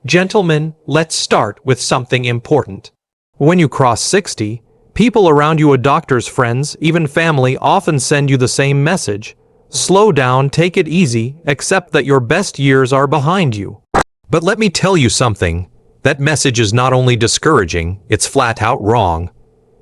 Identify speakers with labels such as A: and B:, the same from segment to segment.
A: Gentlemen, let's start with something important. When you cross 60, people around you, doctors, friends, even family, often send you the same message. Slow down, take it easy, accept that your best years are behind you. But let me tell you something. That message is not only discouraging, it's flat out wrong.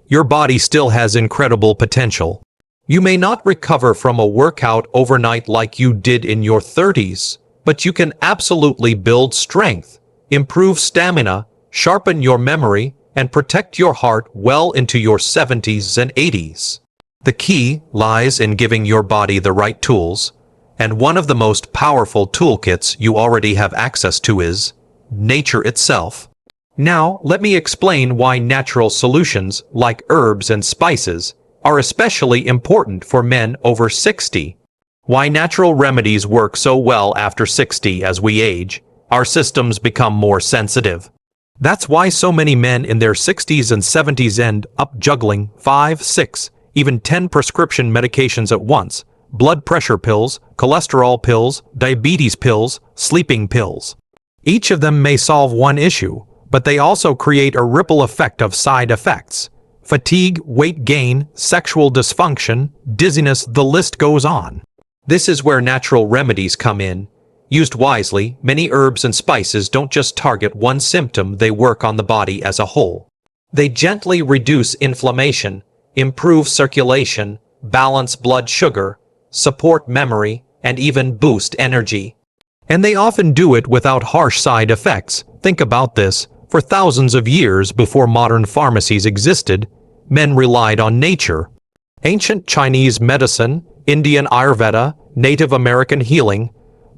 A: Your body still has incredible potential. You may not recover from a workout overnight like you did in your 30s, but you can absolutely build strength, improve stamina, sharpen your memory, and protect your heart well into your 70s and 80s. The key lies in giving your body the right tools, and one of the most powerful toolkits you already have access to is nature itself. Now, let me explain why natural solutions like herbs and spices are especially important for men over 60. Why natural remedies work so well after 60. As we age, our systems become more sensitive. That's why so many men in their 60s and 70s end up juggling 5, 6, even 10 prescription medications at once: blood pressure pills, cholesterol pills, diabetes pills, sleeping pills. Each of them may solve one issue, but they also create a ripple effect of side effects: fatigue, weight gain, sexual dysfunction, dizziness, the list goes on. This is where natural remedies come in. Used wisely, many herbs and spices don't just target one symptom, they work on the body as a whole. They gently reduce inflammation, improve circulation, balance blood sugar, support memory, and even boost energy. And they often do it without harsh side effects. Think about this. For thousands of years before modern pharmacies existed, men relied on nature. Ancient Chinese medicine, Indian Ayurveda, Native American healing,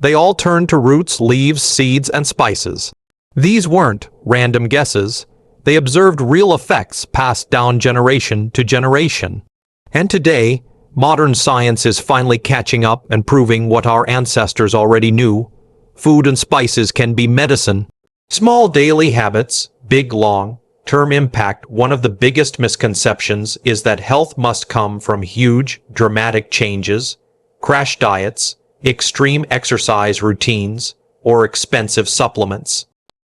A: they all turned to roots, leaves, seeds, and spices. These weren't random guesses. They observed real effects passed down generation to generation. And today, modern science is finally catching up and proving what our ancestors already knew. Food and spices can be medicine. Small daily habits, big long-term impact. One of the biggest misconceptions is that health must come from huge, dramatic changes, crash diets, extreme exercise routines, or expensive supplements.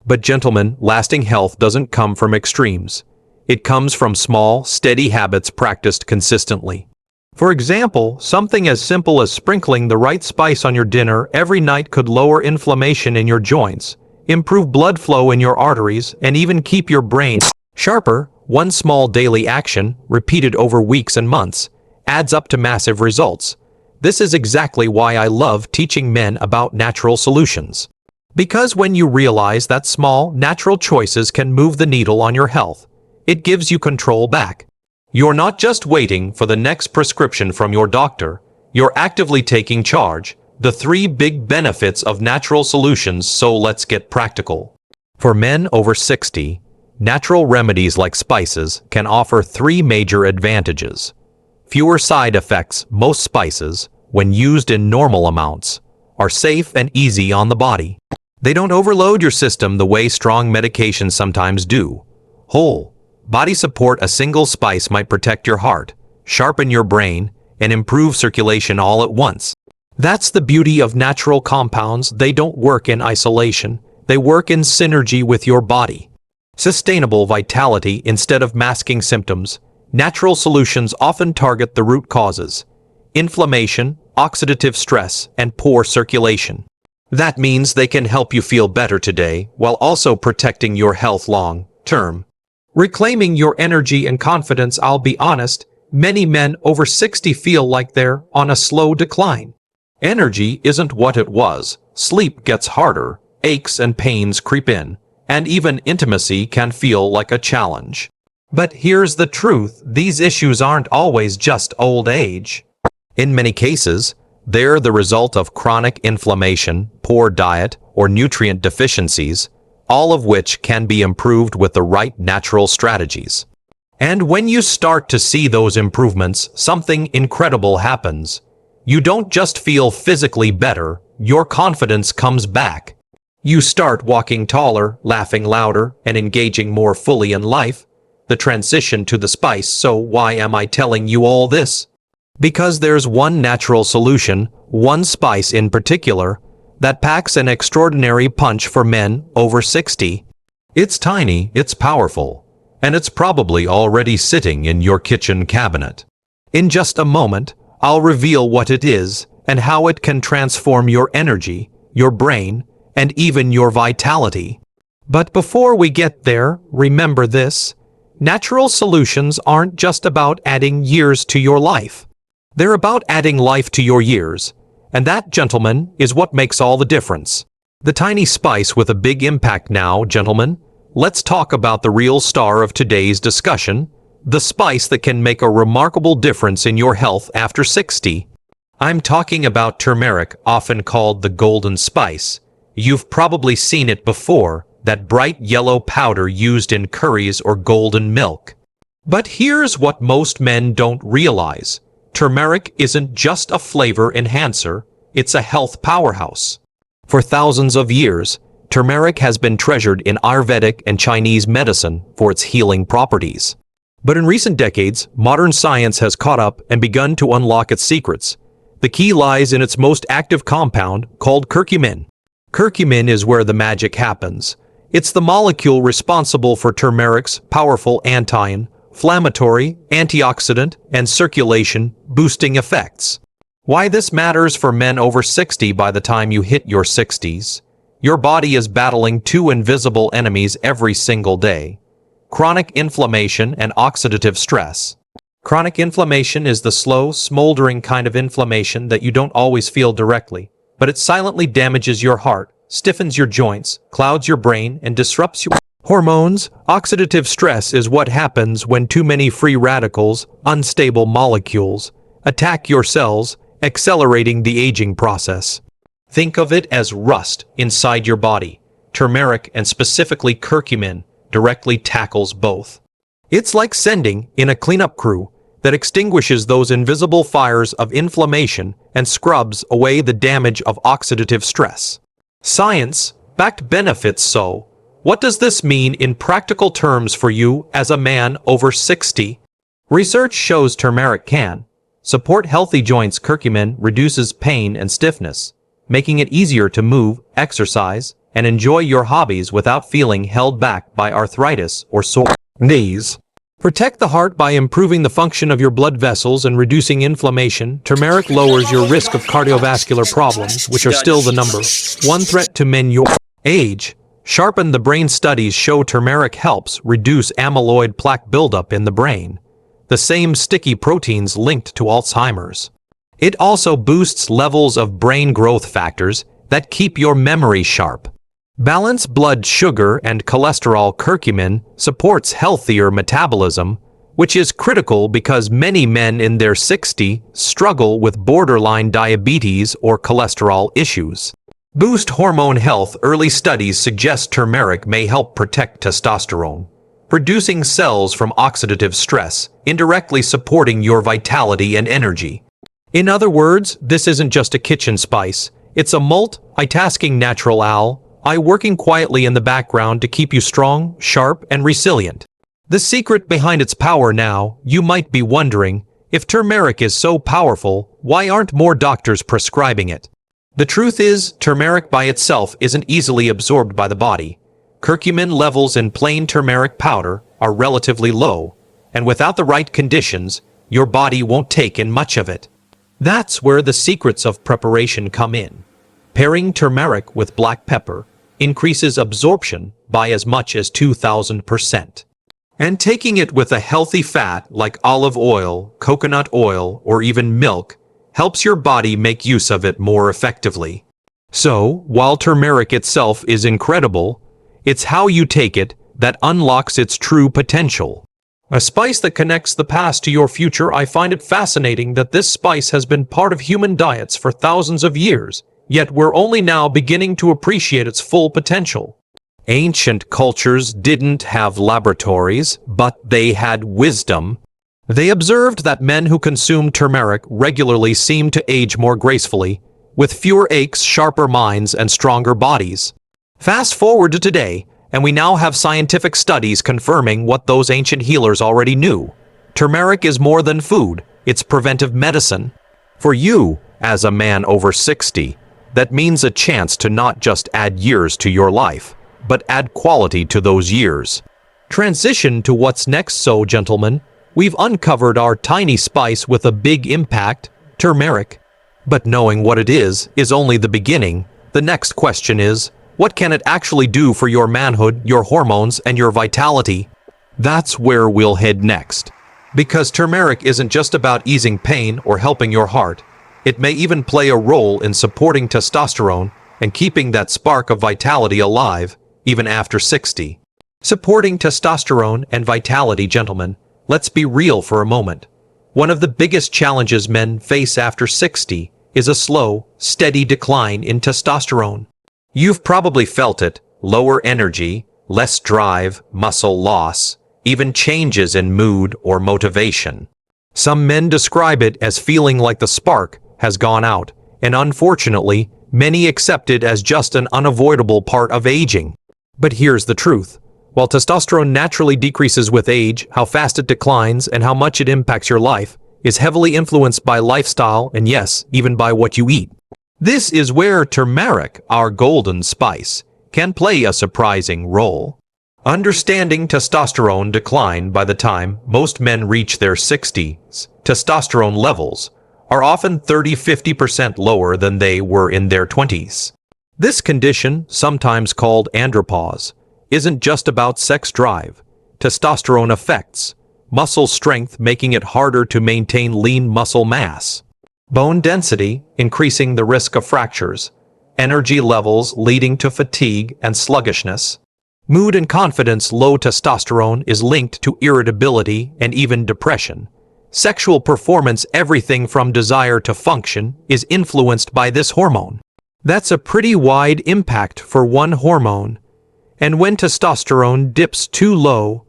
A: But gentlemen, lasting health doesn't come from extremes. It comes from small, steady habits practiced consistently. For example, something as simple as sprinkling the right spice on your dinner every night could lower inflammation in your joints, improve blood flow in your arteries, and even keep your brain sharper. One small daily action, repeated over weeks and months, adds up to massive results. This is exactly why I love teaching men about natural solutions. Because when you realize that small, natural choices can move the needle on your health, it gives you control back. You're not just waiting for the next prescription from your doctor, you're actively taking charge. The 3 big benefits of natural solutions, so let's get practical. For men over 60, natural remedies like spices can offer 3 major advantages. Fewer side effects. Most spices, when used in normal amounts, are safe and easy on the body. They don't overload your system the way strong medications sometimes do. Whole body support. A single spice might protect your heart, sharpen your brain, and improve circulation all at once. That's the beauty of natural compounds. They don't work in isolation. They work in synergy with your body. Sustainable vitality. Instead of masking symptoms, natural solutions often target the root causes: inflammation, oxidative stress, and poor circulation. That means they can help you feel better today while also protecting your health long term. Reclaiming your energy and confidence. I'll be honest, many men over 60 feel like they're on a slow decline. Energy isn't what it was. Sleep gets harder, aches and pains creep in, and even intimacy can feel like a challenge. But here's the truth: these issues aren't always just old age. In many cases, they're the result of chronic inflammation, poor diet, or nutrient deficiencies, all of which can be improved with the right natural strategies. And when you start to see those improvements, something incredible happens. You don't just feel physically better, your confidence comes back. You start walking taller, laughing louder, and engaging more fully in life. The transition to the spice. So why am I telling you all this? Because there's one natural solution, one spice in particular, that packs an extraordinary punch for men over 60. It's tiny, it's powerful, and it's probably already sitting in your kitchen cabinet. In just a moment, I'll reveal what it is and how it can transform your energy, your brain, and even your vitality. But before we get there, remember this: natural solutions aren't just about adding years to your life. They're about adding life to your years. And that, gentlemen, is what makes all the difference. The tiny spice with a big impact now, gentlemen. Let's talk about the real star of today's discussion, the spice that can make a remarkable difference in your health after 60. I'm talking about turmeric, often called the golden spice. You've probably seen it before, that bright yellow powder used in curries or golden milk. But here's what most men don't realize. Turmeric isn't just a flavor enhancer, it's a health powerhouse. For thousands of years, turmeric has been treasured in Ayurvedic and Chinese medicine for its healing properties. But in recent decades, modern science has caught up and begun to unlock its secrets. The key lies in its most active compound, called curcumin. Curcumin is where the magic happens. It's the molecule responsible for turmeric's powerful anti-inflammatory, antioxidant, and circulation-boosting effects. Why this matters for men over 60 by the time you hit your 60s. Your body is battling two invisible enemies every single day: chronic inflammation and oxidative stress. Chronic inflammation is the slow, smoldering kind of inflammation that you don't always feel directly, but it silently damages your heart, stiffens your joints, clouds your brain, and disrupts your hormones. Oxidative stress is what happens when too many free radicals, unstable molecules, attack your cells, accelerating the aging process. Think of it as rust inside your body. Turmeric, and specifically curcumin, directly tackles both. It's like sending in a cleanup crew that extinguishes those invisible fires of inflammation and scrubs away the damage of oxidative stress. Science-backed benefits. So, what does this mean in practical terms for you as a man over 60? Research shows turmeric can support healthy joints. Curcumin reduces pain and stiffness, making it easier to move, exercise, and enjoy your hobbies without feeling held back by arthritis or sore knees. Protect the heart by improving the function of your blood vessels and reducing inflammation. Turmeric lowers your risk of cardiovascular problems, which are still the number one threat to men your age. Sharpen the brain. Studies show turmeric helps reduce amyloid plaque buildup in the brain, the same sticky proteins linked to Alzheimer's. It also boosts levels of brain growth factors that keep your memory sharp. Balance blood sugar and cholesterol. Curcumin supports healthier metabolism, which is critical because many men in their 60s struggle with borderline diabetes or cholesterol issues. Boost hormone health. Early studies suggest turmeric may help protect testosterone, producing cells from oxidative stress, indirectly supporting your vitality and energy. In other words, this isn't just a kitchen spice, it's a multitasking natural ally working quietly in the background to keep you strong, sharp, and resilient. The secret behind its power. Now, you might be wondering, if turmeric is so powerful, why aren't more doctors prescribing it? The truth is, turmeric by itself isn't easily absorbed by the body. Curcumin levels in plain turmeric powder are relatively low, and without the right conditions, your body won't take in much of it. That's where the secrets of preparation come in. Pairing turmeric with black pepper increases absorption by as much as 2,000%. And taking it with a healthy fat like olive oil, coconut oil, or even milk helps your body make use of it more effectively. So, while turmeric itself is incredible, it's how you take it that unlocks its true potential. A spice that connects the past to your future. I find it fascinating that this spice has been part of human diets for thousands of years, yet we're only now beginning to appreciate its full potential. Ancient cultures didn't have laboratories, but they had wisdom. They observed that men who consumed turmeric regularly seemed to age more gracefully, with fewer aches, sharper minds, and stronger bodies. Fast forward to today, and we now have scientific studies confirming what those ancient healers already knew. Turmeric is more than food, it's preventive medicine. For you, as a man over 60, that means a chance to not just add years to your life, but add quality to those years. Transition to what's next. So, gentlemen, we've uncovered our tiny spice with a big impact, turmeric. But knowing what it is only the beginning. The next question is, what can it actually do for your manhood, your hormones, and your vitality? That's where we'll head next. Because turmeric isn't just about easing pain or helping your heart. It may even play a role in supporting testosterone and keeping that spark of vitality alive, even after 60. Supporting testosterone and vitality, gentlemen, let's be real for a moment. One of the biggest challenges men face after 60 is a slow, steady decline in testosterone. You've probably felt it: lower energy, less drive, muscle loss, even changes in mood or motivation. Some men describe it as feeling like the spark has gone out, and unfortunately, many accept it as just an unavoidable part of aging. But here's the truth. While testosterone naturally decreases with age, how fast it declines and how much it impacts your life is heavily influenced by lifestyle and, yes, even by what you eat. This is where turmeric, our golden spice, can play a surprising role. Understanding testosterone decline. By the time most men reach their 60s, testosterone levels are often 30–50% lower than they were in their 20s. This condition, sometimes called andropause, isn't just about sex drive. Testosterone affects muscle strength, making it harder to maintain lean muscle mass, bone density, increasing the risk of fractures, energy levels leading to fatigue and sluggishness, mood and confidence. Low testosterone is linked to irritability and even depression. Sexual performance, everything from desire to function, is influenced by this hormone. That's a pretty wide impact for one hormone. And when testosterone dips too low,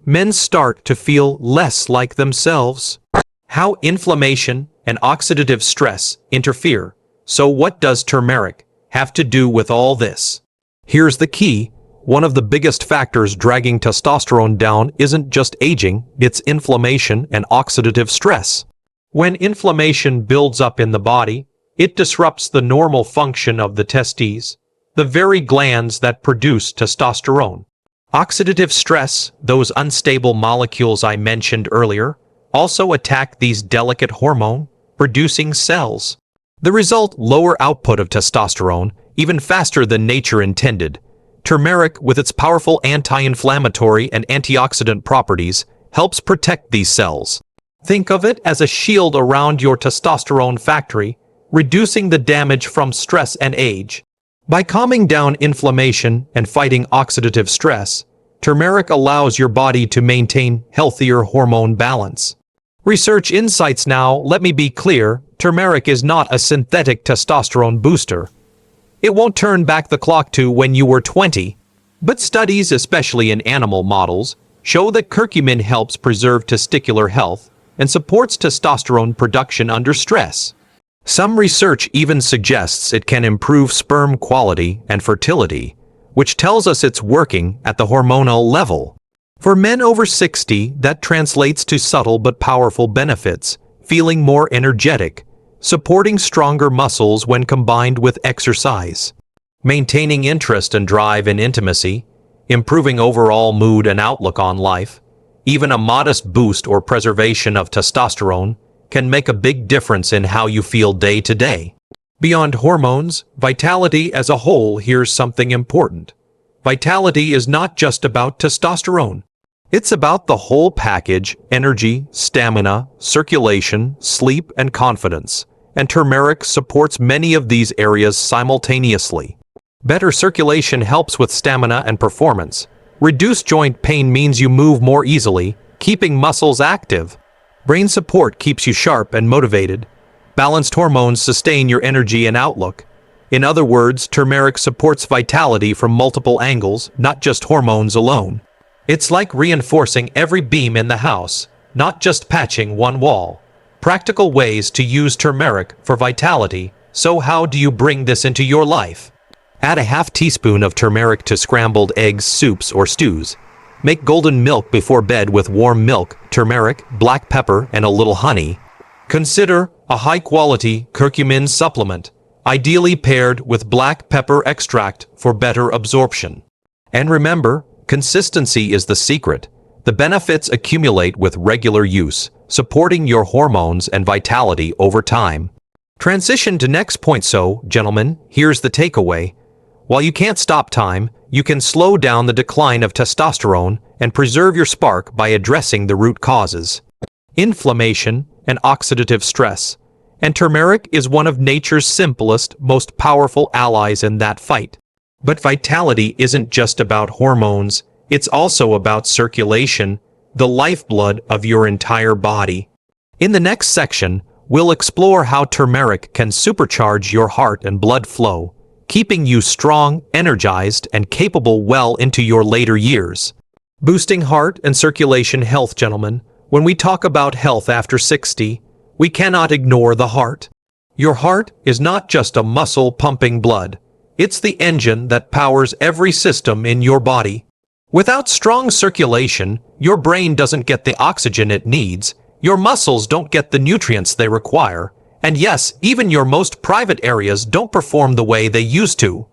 A: men start to feel less like themselves. How inflammation and oxidative stress interfere. So what does turmeric have to do with all this? Here's the key. One of the biggest factors dragging testosterone down isn't just aging, it's inflammation and oxidative stress. When inflammation builds up in the body, it disrupts the normal function of the testes, the very glands that produce testosterone. Oxidative stress, those unstable molecules I mentioned earlier, also attack these delicate hormone-producing cells. The result: lower output of testosterone, even faster than nature intended. Turmeric, with its powerful anti-inflammatory and antioxidant properties, helps protect these cells. Think of it as a shield around your testosterone factory, reducing the damage from stress and age. By calming down inflammation and fighting oxidative stress, turmeric allows your body to maintain healthier hormone balance. Research insights. Now, let me be clear, turmeric is not a synthetic testosterone booster. It won't turn back the clock to when you were 20. But studies, especially in animal models, show that curcumin helps preserve testicular health and supports testosterone production under stress. Some research even suggests it can improve sperm quality and fertility, which tells us it's working at the hormonal level. For men over 60, that translates to subtle but powerful benefits: feeling more energetic, supporting stronger muscles when combined with exercise, maintaining interest and drive in intimacy, improving overall mood and outlook on life. Even a modest boost or preservation of testosterone can make a big difference in how you feel day to day. Beyond hormones, vitality as a whole. Here's something important. Vitality is not just about testosterone. It's about the whole package: energy, stamina, circulation, sleep, and confidence. And turmeric supports many of these areas simultaneously. Better circulation helps with stamina and performance. Reduced joint pain means you move more easily, keeping muscles active. Brain support keeps you sharp and motivated. Balanced hormones sustain your energy and outlook. In other words, turmeric supports vitality from multiple angles, not just hormones alone. It's like reinforcing every beam in the house, not just patching one wall. Practical ways to use turmeric for vitality. So how do you bring this into your life? Add a half teaspoon of turmeric to scrambled eggs, soups, or stews. Make golden milk before bed with warm milk, turmeric, black pepper, and a little honey. Consider a high-quality curcumin supplement. ideally paired with black pepper extract for better absorption. And remember, consistency is the secret. The benefits accumulate with regular use, supporting your hormones and vitality over time. Transition to next point. So, gentlemen, here's the takeaway. While you can't stop time, you can slow down the decline of testosterone and preserve your spark by addressing the root causes: inflammation and oxidative stress. And turmeric is one of nature's simplest, most powerful allies in that fight. But vitality isn't just about hormones, it's also about circulation, the lifeblood of your entire body. In the next section, we'll explore how turmeric can supercharge your heart and blood flow, keeping you strong, energized, and capable well into your later years. Boosting heart and circulation health. Gentlemen, when we talk about health after 60, we cannot ignore the heart. Your heart is not just a muscle pumping blood. It's the engine that powers every system in your body. Without strong circulation, your brain doesn't get the oxygen it needs, your muscles don't get the nutrients they require, and yes, even your most private areas don't perform the way they used to.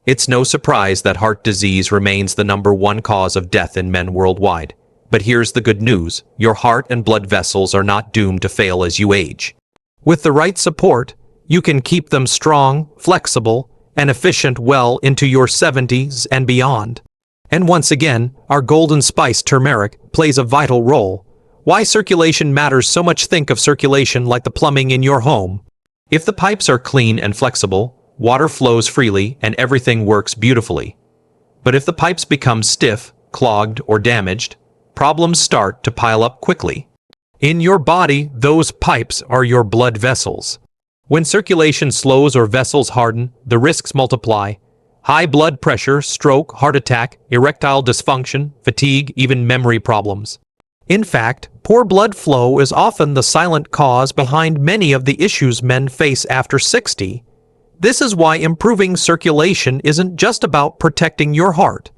A: It's no surprise that heart disease remains the #1 cause of death in men worldwide. But here's the good news: your heart and blood vessels are not doomed to fail as you age. With the right support, you can keep them strong, flexible, and efficient well into your 70s and beyond. And once again, our golden spice turmeric plays a vital role. Why circulation matters so much. Think of circulation like the plumbing in your home. If the pipes are clean and flexible, water flows freely and everything works beautifully. But if the pipes become stiff, clogged, or damaged, problems start to pile up quickly. In your body, those pipes are your blood vessels. When circulation slows or vessels harden, the risks multiply. High blood pressure, stroke, heart attack, erectile dysfunction, fatigue, even memory problems. In fact, poor blood flow is often the silent cause behind many of the issues men face after 60. This is why improving circulation isn't just about protecting your heart.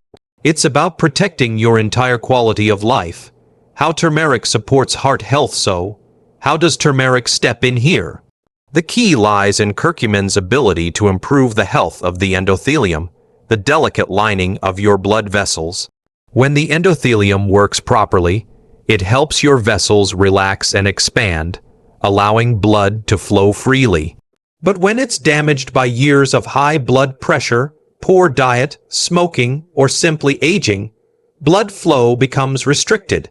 A: It's about protecting your entire quality of life. How turmeric supports heart health. So, how does turmeric step in here? The key lies in curcumin's ability to improve the health of the endothelium, the delicate lining of your blood vessels. When the endothelium works properly, it helps your vessels relax and expand, allowing blood to flow freely. But when it's damaged by years of high blood pressure, poor diet, smoking, or simply aging, blood flow becomes restricted.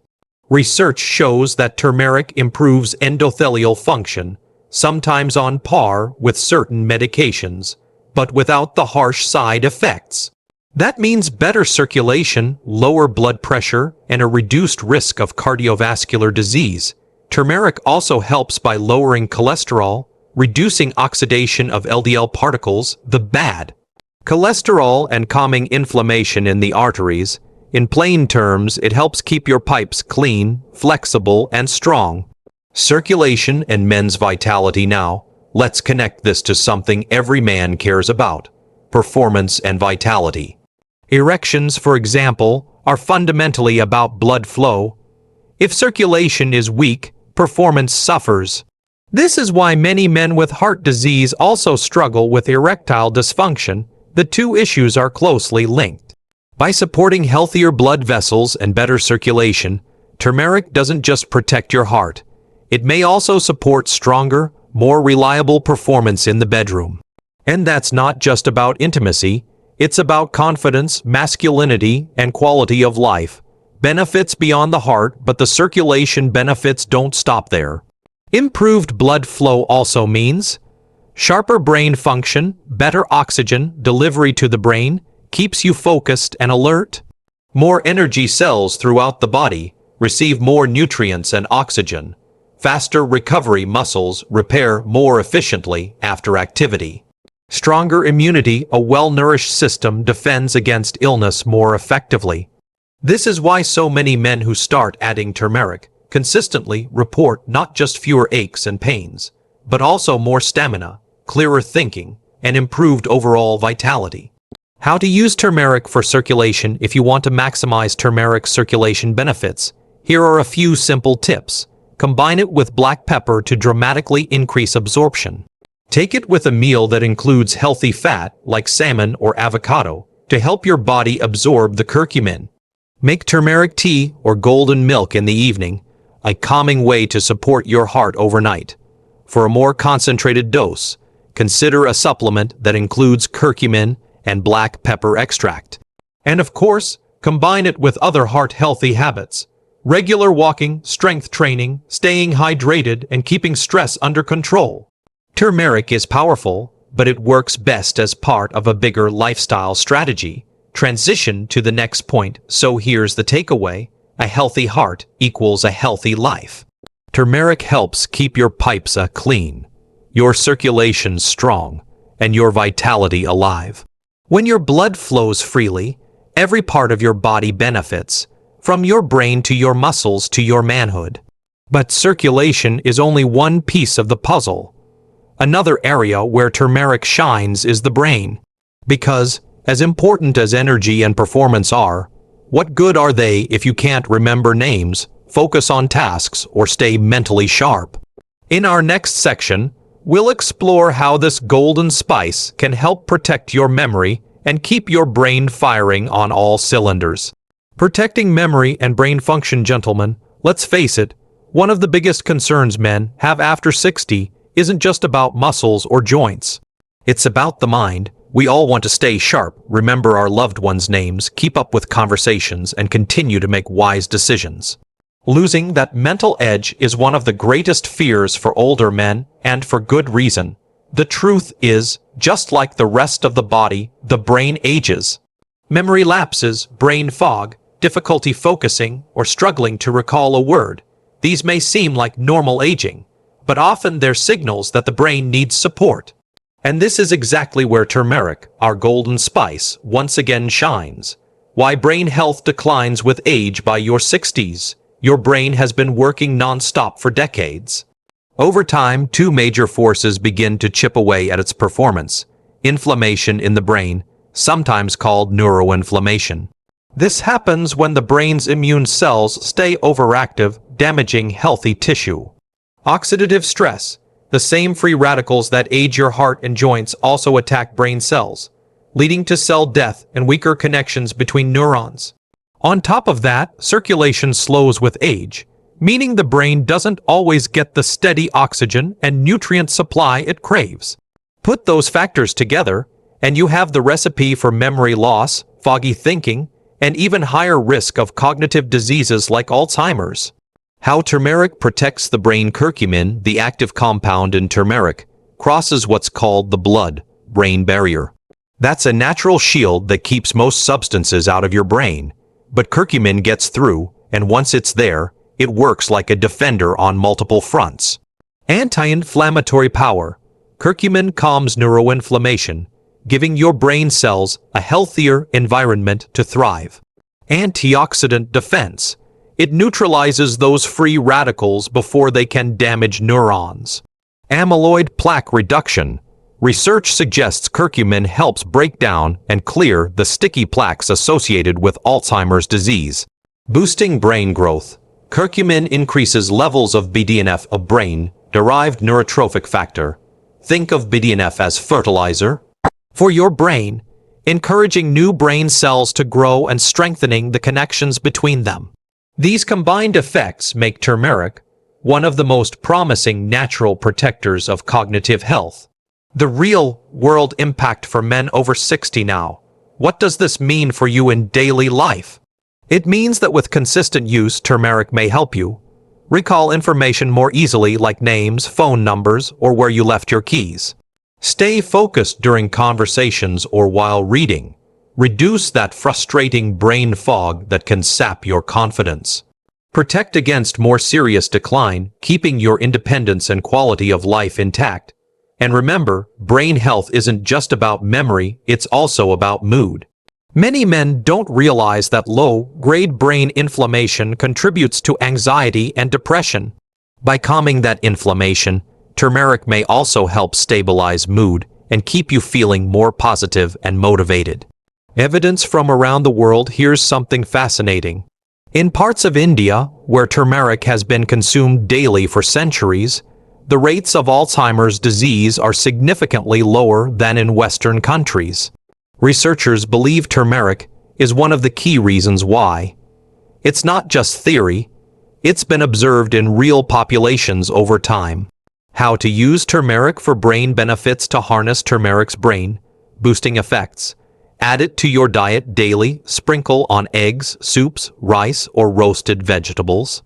A: Research shows that turmeric improves endothelial function, sometimes on par with certain medications, but without the harsh side effects. That means better circulation, lower blood pressure, and a reduced risk of cardiovascular disease. Turmeric also helps by lowering cholesterol, reducing oxidation of LDL particles, the bad cholesterol, and calming inflammation in the arteries. In plain terms, it helps keep your pipes clean, flexible, and strong. Circulation and men's vitality. Now, let's connect this to something every man cares about: performance and vitality. Erections, for example, are fundamentally about blood flow. If circulation is weak, performance suffers. This is why many men with heart disease also struggle with erectile dysfunction. The two issues are closely linked. By supporting healthier blood vessels and better circulation, turmeric doesn't just protect your heart. It may also support stronger, more reliable performance in the bedroom. And that's not just about intimacy, it's about confidence, masculinity, and quality of life. Benefits beyond the heart, but the circulation benefits don't stop there. Improved blood flow also means sharper brain function, better oxygen delivery to the brain, keeps you focused and alert. More energy cells throughout the body receive more nutrients and oxygen. Faster recovery, muscles repair more efficiently after activity. Stronger immunity, a well-nourished system defends against illness more effectively. This is why so many men who start adding turmeric consistently report not just fewer aches and pains, but also more stamina, clearer thinking, and improved overall vitality. How to use turmeric for circulation. If you want to maximize turmeric circulation benefits, here are a few simple tips. Combine it with black pepper to dramatically increase absorption. Take it with a meal that includes healthy fat like salmon or avocado to help your body absorb the curcumin. Make turmeric tea or golden milk in the evening, a calming way to support your heart overnight. For a more concentrated dose, consider a supplement that includes curcumin and black pepper extract. And of course, combine it with other heart-healthy habits. Regular walking, strength training, staying hydrated, and keeping stress under control. Turmeric is powerful, but it works best as part of a bigger lifestyle strategy. Transition to the next point, so here's the takeaway. A healthy heart equals a healthy life. Turmeric helps keep your pipes clean, your circulation strong, and your vitality alive. When your blood flows freely, every part of your body benefits, from your brain to your muscles to your manhood. But circulation is only one piece of the puzzle. Another area where turmeric shines is the brain. Because, as important as energy and performance are, what good are they if you can't remember names, focus on tasks, or stay mentally sharp? In our next section, we'll explore how this golden spice can help protect your memory and keep your brain firing on all cylinders. Protecting memory and brain function, gentlemen, let's face it, one of the biggest concerns men have after 60 isn't just about muscles or joints. It's about the mind. We all want to stay sharp, remember our loved ones' names, keep up with conversations, and continue to make wise decisions. Losing that mental edge is one of the greatest fears for older men, and for good reason. The truth is, just like the rest of the body, the brain ages. Memory lapses, brain fog, difficulty focusing, or struggling to recall a word. These may seem like normal aging, but often they're signals that the brain needs support. And this is exactly where turmeric, our golden spice, once again shines. Why brain health declines with age by your 60s. Your brain has been working non-stop for decades. Over time, two major forces begin to chip away at its performance. Inflammation in the brain, sometimes called neuroinflammation. This happens when the brain's immune cells stay overactive, damaging healthy tissue. Oxidative stress, the same free radicals that age your heart and joints, also attack brain cells, leading to cell death and weaker connections between neurons. On top of that, circulation slows with age, meaning the brain doesn't always get the steady oxygen and nutrient supply it craves. Put those factors together, and you have the recipe for memory loss, foggy thinking, and even higher risk of cognitive diseases like Alzheimer's. How turmeric protects the brain. Curcumin, the active compound in turmeric, crosses what's called the blood-brain barrier. That's a natural shield that keeps most substances out of your brain. But curcumin gets through, and once it's there, it works like a defender on multiple fronts. Anti-inflammatory power. Curcumin calms neuroinflammation, giving your brain cells a healthier environment to thrive. Antioxidant defense. It neutralizes those free radicals before they can damage neurons. Amyloid plaque reduction. Research suggests curcumin helps break down and clear the sticky plaques associated with Alzheimer's disease. Boosting brain growth. Curcumin increases levels of BDNF, a brain-derived neurotrophic factor. Think of BDNF as fertilizer for your brain, encouraging new brain cells to grow and strengthening the connections between them. These combined effects make turmeric one of the most promising natural protectors of cognitive health. The real-world impact for men over 60 now. What does this mean for you in daily life? It means that with consistent use, turmeric may help you recall information more easily, like names, phone numbers, or where you left your keys. Stay focused during conversations or while reading. Reduce that frustrating brain fog that can sap your confidence. Protect against more serious decline, keeping your independence and quality of life intact. And remember, brain health isn't just about memory, it's also about mood. Many men don't realize that low-grade brain inflammation contributes to anxiety and depression. By calming that inflammation, turmeric may also help stabilize mood and keep you feeling more positive and motivated. Evidence from around the world. Here's something fascinating. In parts of India, where turmeric has been consumed daily for centuries, the rates of Alzheimer's disease are significantly lower than in Western countries. Researchers believe turmeric is one of the key reasons why. It's not just theory, it's been observed in real populations over time. How to use turmeric for brain benefits: to harness turmeric's brain-boosting effects. Add it to your diet daily, sprinkle on eggs, soups, rice, or roasted vegetables.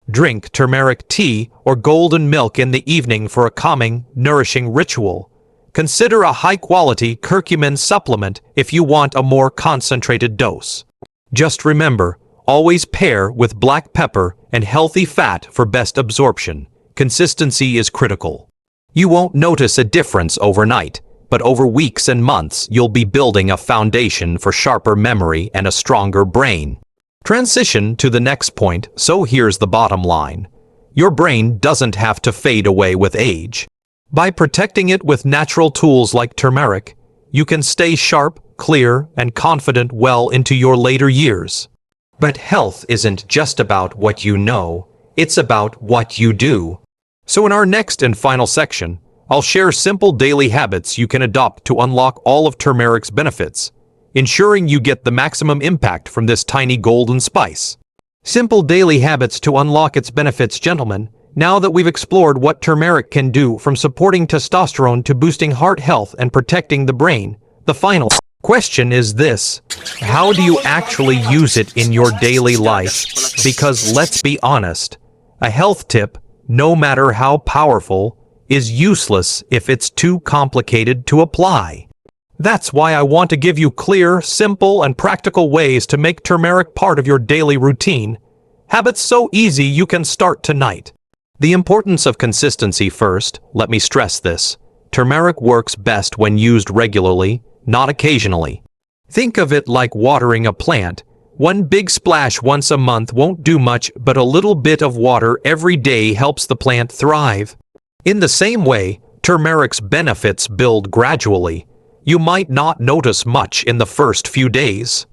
A: Drink turmeric tea or golden milk in the evening for a calming, nourishing ritual. Consider a high-quality curcumin supplement if you want a more concentrated dose. Just remember, always pair with black pepper and healthy fat for best absorption. Consistency is critical. You won't notice a difference overnight, but over weeks and months you'll be building a foundation for sharper memory and a stronger brain. Transition to the next point, so here's the bottom line. Your brain doesn't have to fade away with age. By protecting it with natural tools like turmeric, you can stay sharp, clear, and confident well into your later years. But health isn't just about what you know, it's about what you do. So in our next and final section, I'll share simple daily habits you can adopt to unlock all of turmeric's benefits, ensuring you get the maximum impact from this tiny golden spice. Simple daily habits to unlock its benefits, gentlemen. Now that we've explored what turmeric can do, from supporting testosterone to boosting heart health and protecting the brain, the final question is this: how do you actually use it in your daily life? Because let's be honest, a health tip, no matter how powerful, is useless if it's too complicated to apply. That's why I want to give you clear, simple, and practical ways to make turmeric part of your daily routine. Habits so easy you can start tonight. The importance of consistency first. Let me stress this. Turmeric works best when used regularly, not occasionally. Think of it like watering a plant. One big splash once a month won't do much, but a little bit of water every day helps the plant thrive. In the same way, turmeric's benefits build gradually. You might not notice much in the first few days,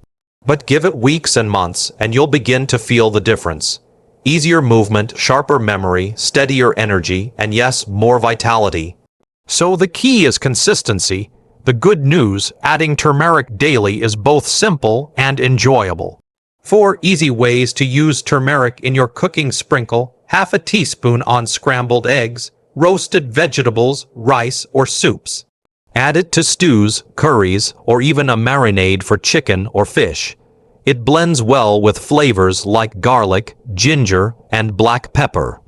A: but give it weeks and months and you'll begin to feel the difference. Easier movement, sharper memory, steadier energy, and yes, more vitality. So the key is consistency. The good news, adding turmeric daily is both simple and enjoyable. 4 easy ways to use turmeric in your cooking: sprinkle half a teaspoon on scrambled eggs, roasted vegetables, rice, or soups. Add it to stews, curries, or even a marinade for chicken or fish. It blends well with flavors like garlic, ginger, and black pepper.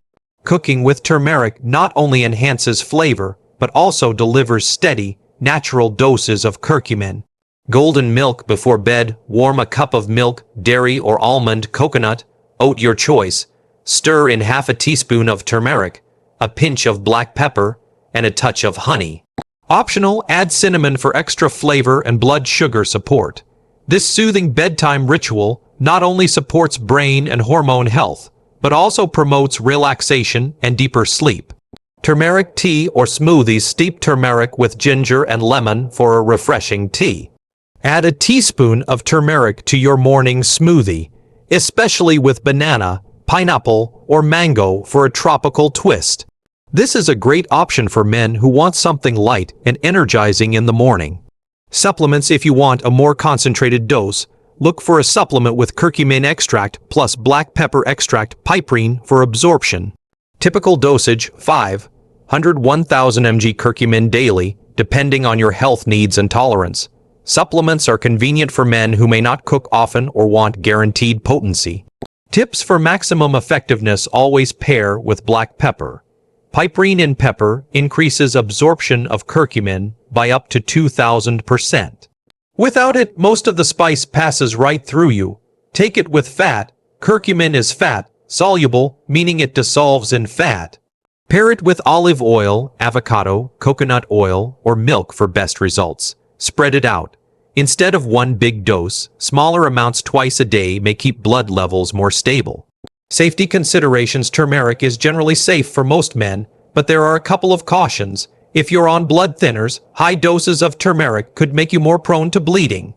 A: Cooking with turmeric not only enhances flavor, but also delivers steady, natural doses of curcumin. Golden milk before bed. Warm a cup of milk, dairy or almond, coconut, oat your choice. Stir in half a teaspoon of turmeric, a pinch of black pepper, and a touch of honey. Optional, add cinnamon for extra flavor and blood sugar support. This soothing bedtime ritual not only supports brain and hormone health, but also promotes relaxation and deeper sleep. Turmeric tea or smoothies. Steep turmeric with ginger and lemon for a refreshing tea. Add a teaspoon of turmeric to your morning smoothie, especially with banana, pineapple, or mango for a tropical twist. This is a great option for men who want something light and energizing in the morning. Supplements. If you want a more concentrated dose, look for a supplement with curcumin extract plus black pepper extract, piperine, for absorption. Typical dosage: 510,000 mg curcumin daily, depending on your health needs and tolerance. Supplements are convenient for men who may not cook often or want guaranteed potency. Tips for maximum effectiveness: always pair with black pepper. Piperine in pepper increases absorption of curcumin by up to 2,000%. Without it, most of the spice passes right through you. Take it with fat. Curcumin is fat soluble, meaning it dissolves in fat. Pair it with olive oil, avocado, coconut oil, or milk for best results. Spread it out. Instead of one big dose, smaller amounts twice a day may keep blood levels more stable. Safety considerations: turmeric is generally safe for most men, but there are a couple of cautions. If you're on blood thinners, high doses of turmeric could make you more prone to bleeding.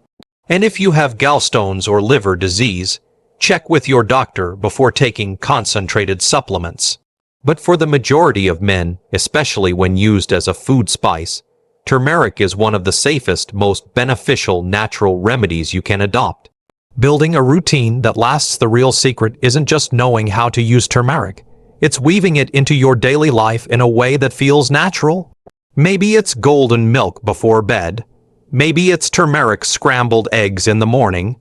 A: And if you have gallstones or liver disease, check with your doctor before taking concentrated supplements. But for the majority of men, especially when used as a food spice, turmeric is one of the safest, most beneficial natural remedies you can adopt. Building a routine that lasts. The real secret isn't just knowing how to use turmeric. It's weaving it into your daily life in a way that feels natural. Maybe it's golden milk before bed. Maybe it's turmeric scrambled eggs in the morning.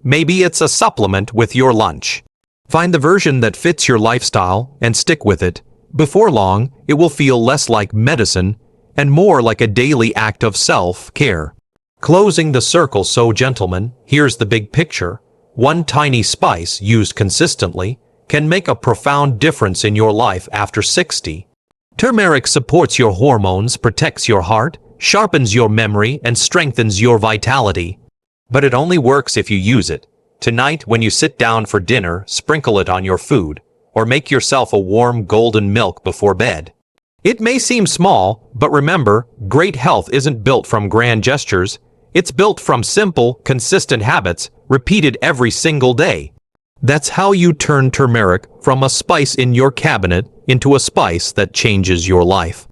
A: Maybe it's a supplement with your lunch. Find the version that fits your lifestyle and stick with it. Before long, it will feel less like medicine and more like a daily act of self-care. Closing the circle. So, gentlemen, here's the big picture. One tiny spice used consistently can make a profound difference in your life after 60. Turmeric supports your hormones, protects your heart, sharpens your memory, and strengthens your vitality. But it only works if you use it. Tonight, when you sit down for dinner, sprinkle it on your food, or make yourself a warm golden milk before bed. It may seem small, but remember, great health isn't built from grand gestures. It's built from simple, consistent habits, repeated every single day. That's how you turn turmeric from a spice in your cabinet into a spice that changes your life.